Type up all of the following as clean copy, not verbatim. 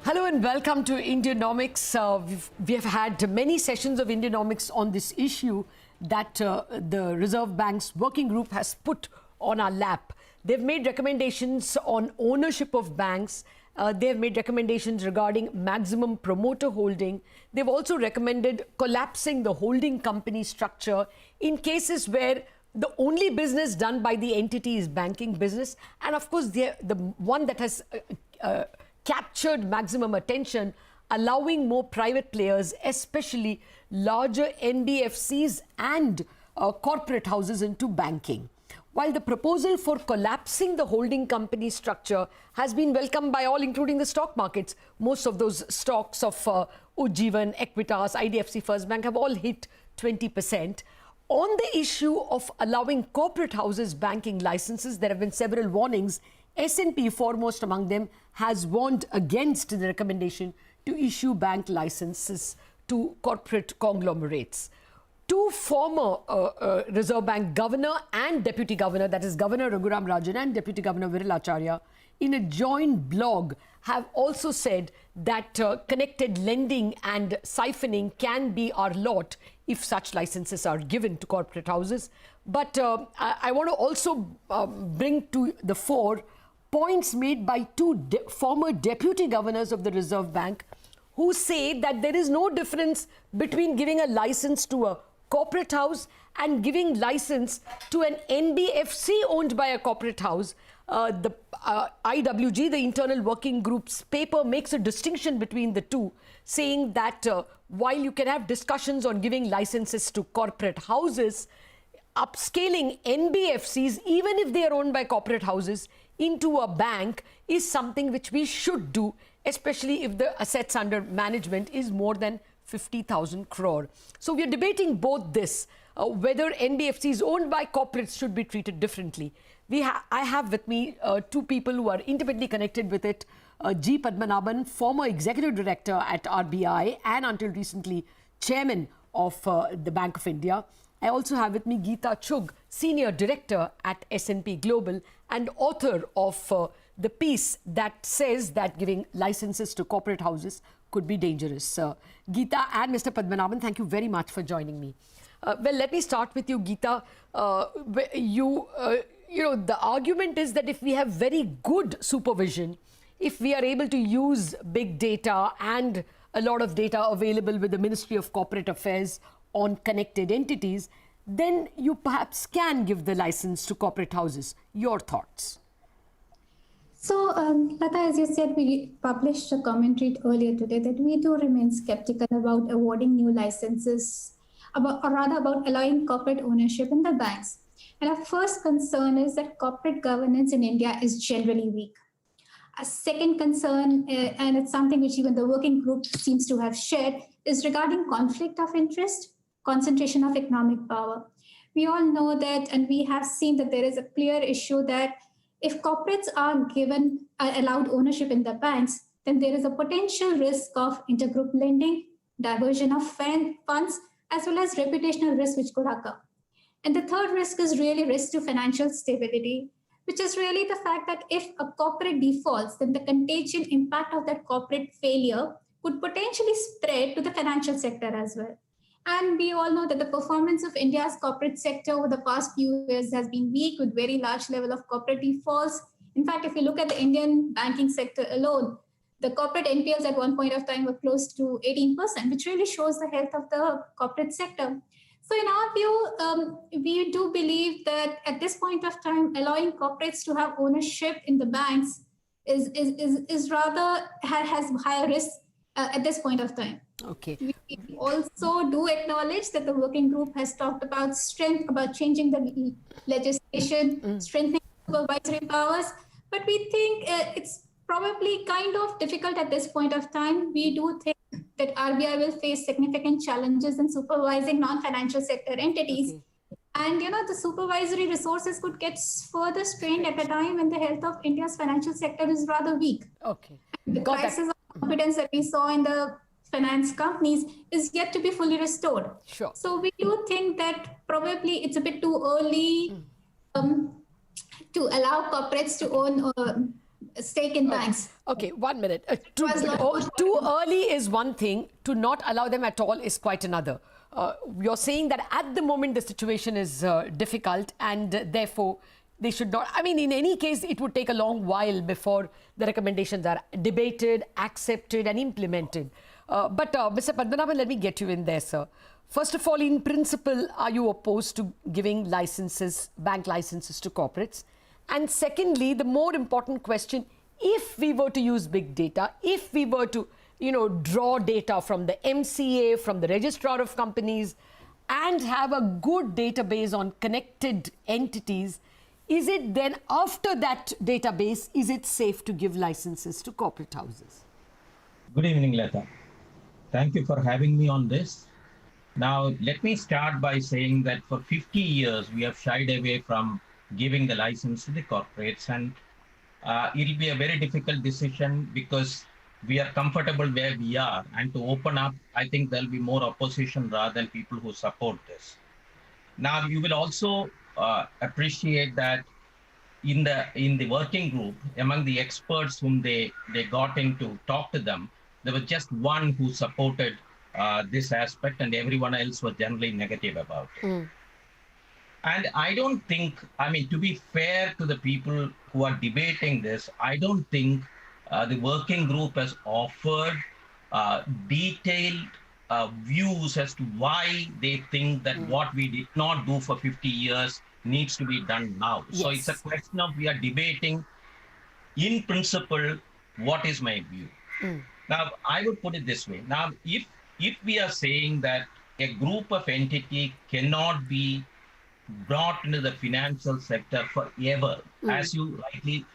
Hello and welcome to Indianomics. We have had many sessions of Indianomics on this issue that the Reserve Bank's working group has put on our lap. They've made recommendations on ownership of banks. They've made recommendations regarding maximum promoter holding. They've also recommended collapsing the holding company structure in cases where the only business done by the entity is banking business. And of course, the one that has captured maximum attention, allowing more private players, especially larger NBFCs and corporate houses, into banking. While the proposal for collapsing the holding company structure has been welcomed by all, including the stock markets, most of those stocks of Ujjivan, Equitas, IDFC First Bank have all hit 20%. On the issue of allowing corporate houses banking licenses, there have been several warnings. S&P, foremost among them, has warned against the recommendation to issue bank licenses to corporate conglomerates. Two former Reserve Bank governor and deputy governor, that is Governor Raghuram Rajan and Deputy Governor Viral Acharya, in a joint blog have also said that connected lending and siphoning can be our lot if such licenses are given to corporate houses. But I want to also bring to the fore points made by two former deputy governors of the Reserve Bank who say that there is no difference between giving a license to a corporate house and giving license to an NBFC owned by a corporate house. The IWG, the Internal Working Group's paper, makes a distinction between the two, saying that while you can have discussions on giving licenses to corporate houses, upscaling NBFCs, even if they are owned by corporate houses, into a bank is something which we should do, especially if the assets under management is more than 50,000 crore. So we are debating both this, whether NBFCs owned by corporates should be treated differently. I have with me two people who are intimately connected with it. G. Padmanabhan, former executive director at RBI and until recently chairman of the Bank of India. I also have with me Geeta Chugh, senior director at S&P Global and author of the piece that says that giving licenses to corporate houses could be dangerous. Geeta and Mr. Padmanabhan, thank you very much for joining me. Well, let me start with you, Geeta. You know, the argument is that if we have very good supervision, if we are able to use big data and a lot of data available with the Ministry of Corporate Affairs on connected entities, then you perhaps can give the license to corporate houses. Your thoughts? So, Lata, as you said, we published a commentary earlier today that we do remain skeptical about awarding new licenses, or rather about allowing corporate ownership in the banks. And our first concern is that corporate governance in India is generally weak. A second concern, and it's something which even the working group seems to have shared, is regarding conflict of interest, concentration of economic power. We all know that, and we have seen that there is a clear issue that if corporates are allowed ownership in the banks, then there is a potential risk of intergroup lending, diversion of funds, as well as reputational risk which could occur. And the third risk is really risk to financial stability, which is really the fact that if a corporate defaults, then the contagion impact of that corporate failure could potentially spread to the financial sector as well. And we all know that the performance of India's corporate sector over the past few years has been weak, with very large level of corporate defaults. In fact, if you look at the Indian banking sector alone, the corporate NPLs at one point of time were close to 18%, which really shows the health of the corporate sector. So in our view, we do believe that at this point of time, allowing corporates to have ownership in the banks is rather has higher risk at this point of time. Okay. We also do acknowledge that the working group has talked about changing the legislation, strengthening supervisory powers, but we think it's probably kind of difficult at this point of time. We do think that RBI will face significant challenges in supervising non-financial sector entities. Okay. And, you know, the supervisory resources could get further strained at a time when the health of India's financial sector is rather weak. Okay. The crisis of confidence that we saw in the finance companies is yet to be fully restored. Sure. So we do think that probably it's a bit too early to allow corporates to own stake in banks. Okay, 1 minute. was not- Too early is one thing. To not allow them at all is quite another. You're saying that at the moment the situation is difficult and therefore they should not. I mean, in any case, it would take a long while before the recommendations are debated, accepted and implemented. But Mr. Padmanabhan, let me get you in there, sir. First of all, in principle, are you opposed to giving licenses, bank licenses to corporates? And secondly, the more important question, if we were to use big data, if we were to, draw data from the MCA, from the registrar of companies, and have a good database on connected entities, is it then after that database, is it safe to give licenses to corporate houses? Good evening, Lata. Thank you for having me on this. Now, let me start by saying that for 50 years, we have shied away from giving the license to the corporates, and it'll be a very difficult decision because we are comfortable where we are, and to open up, I think there'll be more opposition rather than people who support this. Now, you will also appreciate that in the working group, among the experts whom they got in to talk to them, there was just one who supported this aspect, and everyone else was generally negative about it. And I don't think, to be fair to the people who are debating this, I don't think the working group has offered detailed views as to why they think that what we did not do for 50 years needs to be done now. Yes. So it's a question of we are debating, in principle, what is my view. Now, I would put it this way. Now, if we are saying that a group of entity cannot be brought into the financial sector forever, as you rightly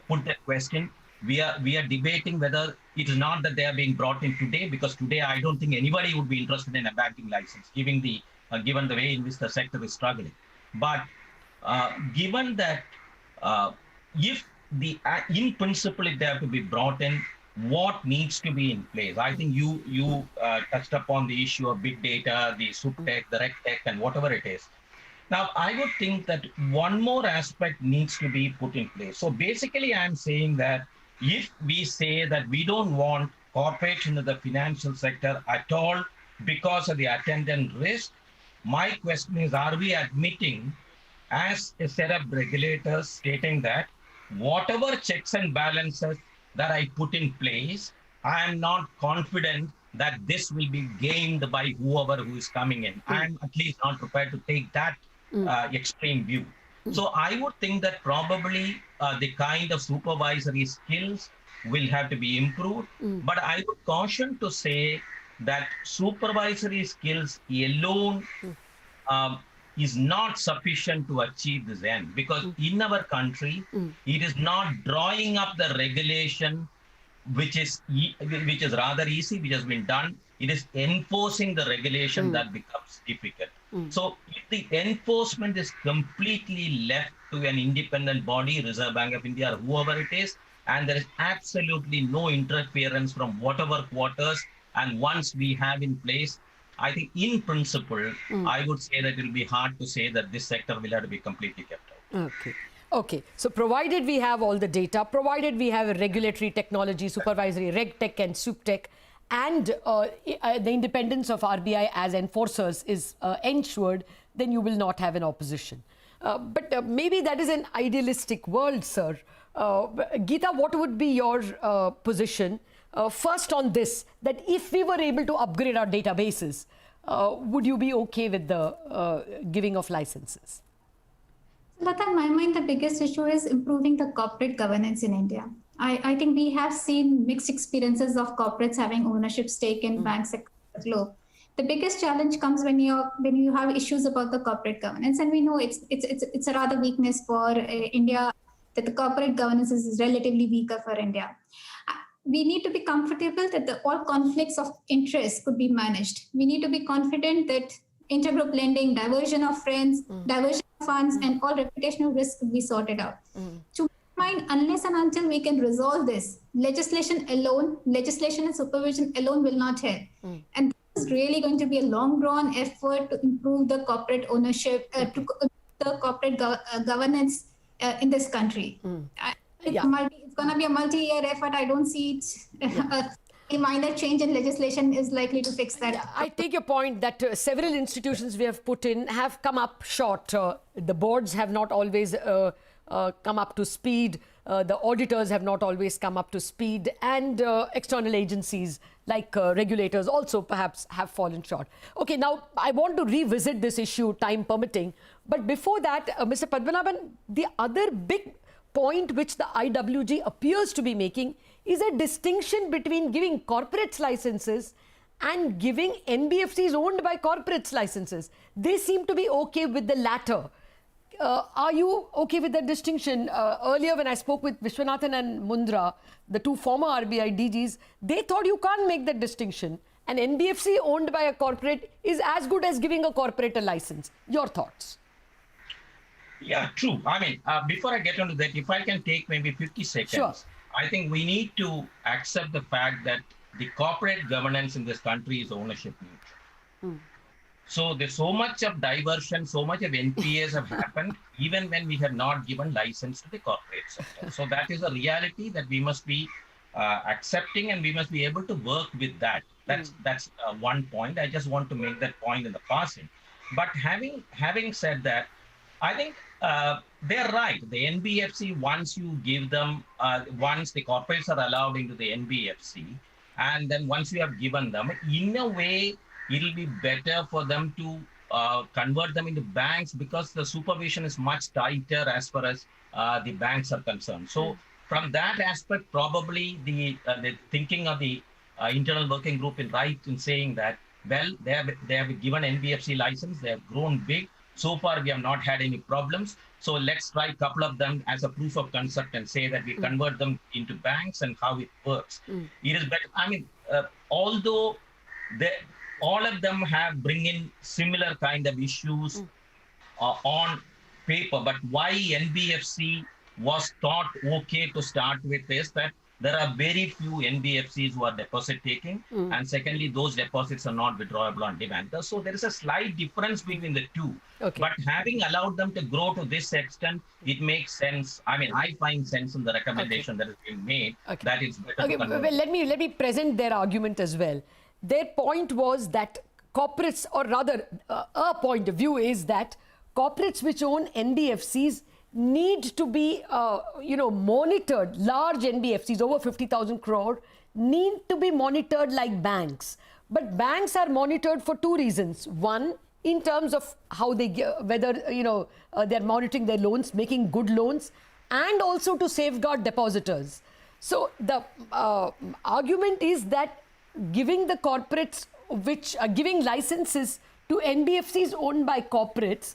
put that question, we are debating whether it is not that they are being brought in today, because today I don't think anybody would be interested in a banking license, given the way in which the sector is struggling. But given that in principle, if they have to be brought in, what needs to be in place? I think you touched upon the issue of big data, the SupTech, the RegTech, and whatever it is. Now, I would think that one more aspect needs to be put in place. So basically, I'm saying that if we say that we don't want corporates into the financial sector at all because of the attendant risk, my question is, are we admitting as a set of regulators stating that whatever checks and balances that I put in place, I am not confident that this will be gained by whoever who is coming in. I'm at least not prepared to take that extreme view. So I would think that probably the kind of supervisory skills will have to be improved. But I would caution to say that supervisory skills alone is not sufficient to achieve this end, because in our country, it is not drawing up the regulation, which is rather easy, which has been done. It is enforcing the regulation that becomes difficult. So if the enforcement is completely left to an independent body, Reserve Bank of India or whoever it is, and there is absolutely no interference from whatever quarters, and once we have in place, I think in principle, I would say that it will be hard to say that this sector will have to be completely kept out. Okay. So provided we have all the data, provided we have a regulatory technology, supervisory, RegTech and SupTech, and the independence of RBI as enforcers is ensured, then you will not have an opposition. But maybe that is an idealistic world, sir. Geeta, what would be your position? First on this, that if we were able to upgrade our databases, would you be okay with the giving of licenses? Lata, in my mind, the biggest issue is improving the corporate governance in India. I think we have seen mixed experiences of corporates having ownership stake in banks across the globe. The biggest challenge comes when you have issues about the corporate governance, and we know it's a rather weakness for India, that the corporate governance is relatively weaker for India. We need to be comfortable that all conflicts of interest could be managed. We need to be confident that intergroup lending, diversion of diversion of funds, and all reputational risks could be sorted out. To my mind, unless and until we can resolve this, legislation and supervision alone will not help. And this is really going to be a long-drawn effort to improve the corporate ownership, to the corporate governance in this country. Yeah. It's going to be a multi-year effort. I don't see it. A minor change in legislation is likely to fix that. I take your point that several institutions we have put in have come up short. The boards have not always come up to speed. The auditors have not always come up to speed. And external agencies like regulators also perhaps have fallen short. Okay, now I want to revisit this issue, time permitting. But before that, Mr. Padmanabhan, the other big point which the IWG appears to be making is a distinction between giving corporates licenses and giving NBFCs owned by corporates licenses. They seem to be okay with the latter. Are you okay with that distinction? Earlier when I spoke with Vishwanathan and Mundra, the two former RBI DGs, they thought you can't make that distinction. An NBFC owned by a corporate is as good as giving a corporate a license. Your thoughts? Yeah, true. I mean, before I get into that, if I can take maybe 50 seconds, Sure. I think we need to accept the fact that the corporate governance in this country is ownership neutral. So there's so much of diversion, so much of NPAs have happened, even when we have not given license to the corporate sector. So that is a reality that we must be accepting, and we must be able to work with that. That's one point. I just want to make that point in the passing. But having said that, I think they're right. The NBFC, once you give them, once the corporates are allowed into the NBFC, and then once you have given them, in a way, it'll be better for them to convert them into banks, because the supervision is much tighter as far as the banks are concerned. So from that aspect, probably the thinking of the internal working group is right in saying that, well, they have given NBFC license, they have grown big. So far, we have not had any problems. So let's try a couple of them as a proof of concept and say that we convert them into banks and how it works. It is better. I mean, although all of them bring in similar kind of issues on paper, but why NBFC was thought okay to start with is that there are very few NBFCs who are deposit taking, and secondly, those deposits are not withdrawable on demand. So there is a slight difference between the two. Okay. But having allowed them to grow to this extent, it makes sense. I mean, I find sense in the recommendation that has been made that it's better to convert. Well, let me present their argument as well. Their point was that corporates, or rather, a point of view is that corporates which own NBFCs need to be, monitored. Large NBFCs, over 50,000 crore, need to be monitored like banks. But banks are monitored for two reasons. One, in terms of how they, whether, they're monitoring their loans, making good loans, and also to safeguard depositors. So the argument is that giving the corporates, which are giving licenses to NBFCs owned by corporates,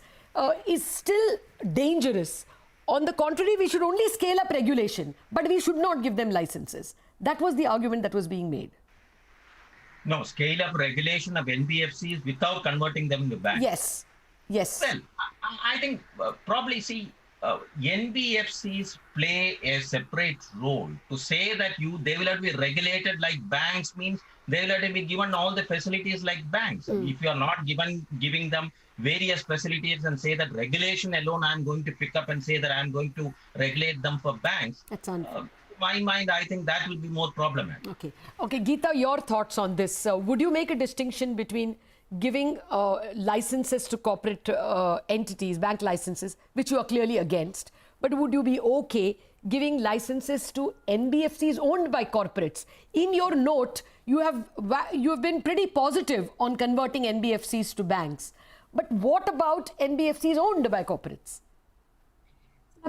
is still dangerous. On the contrary, we should only scale up regulation, but we should not give them licenses. That was the argument that was being made. No, scale up regulation of NBFCs without converting them into banks. Yes. Yes. Well, I think probably NBFCs play a separate role. To say that they will have to be regulated like banks means they will have to be given all the facilities like banks. If you are not giving them various facilities and say that regulation alone I'm going to pick up and say that I'm going to regulate them for banks, That's unfair. to my mind, I think that will be more problematic. Okay, Geeta, your thoughts on this. Would you make a distinction between giving licenses to corporate entities, bank licenses, which you are clearly against, but would you be okay giving licenses to NBFCs owned by corporates? In your note, you have been pretty positive on converting NBFCs to banks. But what about NBFCs owned by corporates?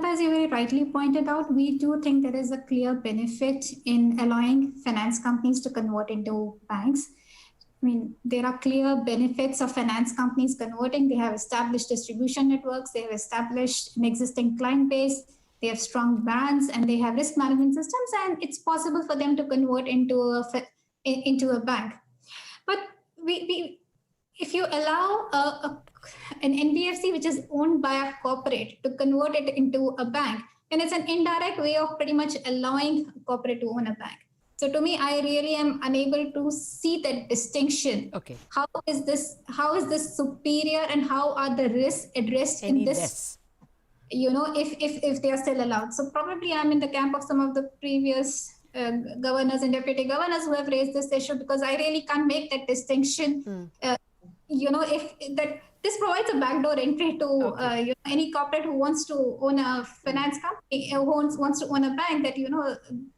As you very rightly pointed out, we do think there is a clear benefit in allowing finance companies to convert into banks. I mean, there are clear benefits of finance companies converting. They have established distribution networks, they have established an existing client base, they have strong brands, and they have risk management systems, and it's possible for them to convert into a bank. But if you allow an NBFC which is owned by a corporate to convert it into a bank, then it's an indirect way of pretty much allowing a corporate to own a bank. So to me, I really am unable to see that distinction. Okay. How is this superior, and how are the risks addressed in this? if they are still allowed. So probably I'm in the camp of some of the previous governors and deputy governors who have raised this issue, because I really can't make that distinction. If that this provides a backdoor entry to any corporate who wants to own a finance company, who wants to own a bank, that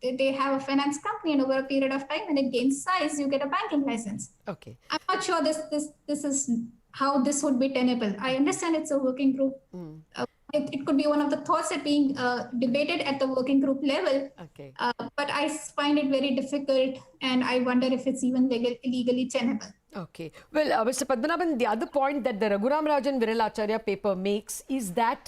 they have a finance company, and over a period of time, when it gains size, you get a banking license. Okay. I'm not sure this is how this would be tenable. I understand it's a working group. It could be one of the thoughts that being debated at the working group level. Okay. But I find it very difficult, and I wonder if it's even legally tenable. Okay. Well, Mr. Padmanabhan, the other point that the Raghuram Rajan Viralacharya paper makes is that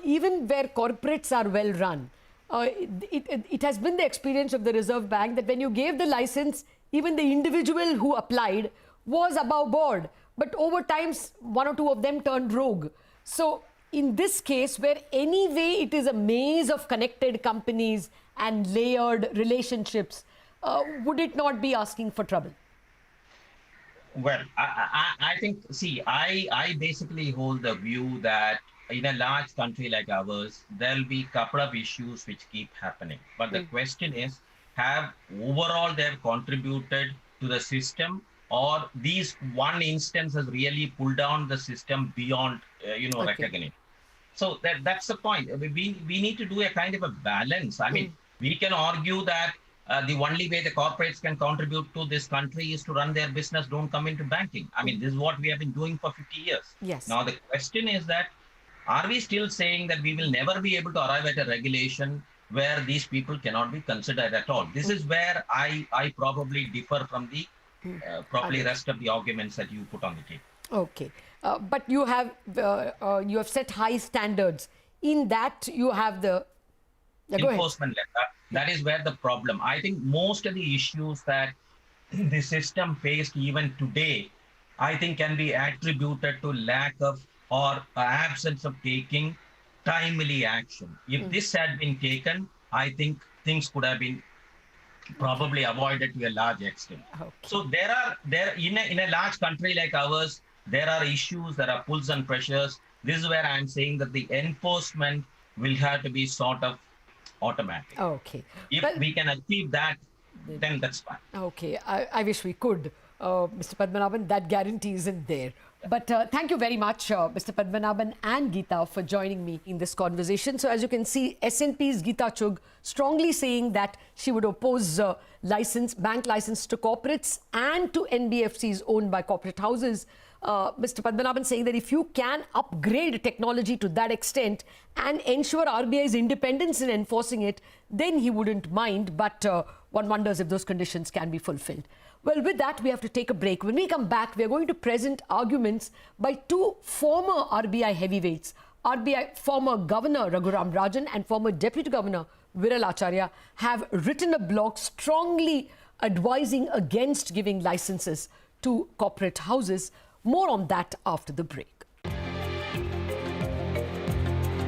even where corporates are well run, it has been the experience of the Reserve Bank that when you gave the license, even the individual who applied was above board. But over time, one or two of them turned rogue. So in this case, where anyway it is a maze of connected companies and layered relationships, would it not be asking for trouble? Well, I think, see, I basically hold the view that in a large country like ours, there'll be a couple of issues which keep happening. But the question is, have overall they've contributed to the system, or these one instance has really pulled down the system beyond, recognition? So that's the point. We need to do a kind of a balance. I mean, we can argue that the only way the corporates can contribute to this country is to run their business, don't come into banking. I mean, this is what we have been doing for 50 years. Yes. Now, the question is that, are we still saying that we will never be able to arrive at a regulation where these people cannot be considered at all? This is where I probably differ from the probably rest of the arguments that you put on the table. Okay. But you have set high standards. In that, you have the enforcement letter. That is where the problem. I think most of the issues that the system faced even today, I think can be attributed to lack of or absence of taking timely action. If this had been taken, I think things could have been probably avoided to a large extent. Okay. So there in a large country like ours, there are issues, there are pulls and pressures. This is where I'm saying that the enforcement will have to be sort of automatic. Okay. If we can achieve that, then that's fine. Okay. I wish we could, Mr. Padmanabhan. That guarantee isn't there. But thank you very much, Mr. Padmanabhan and Geeta, for joining me in this conversation. So as you can see, SNP's Geeta Chugh strongly saying that she would oppose bank license to corporates and to NBFCs owned by corporate houses. Mr. Padmanabhan saying that if you can upgrade technology to that extent and ensure RBI's independence in enforcing it, then he wouldn't mind. But one wonders if those conditions can be fulfilled. Well, with that, we have to take a break. When we come back, we are going to present arguments by two former RBI heavyweights. RBI former Governor Raghuram Rajan and former Deputy Governor Viralacharya have written a blog strongly advising against giving licenses to corporate houses. More on that after the break.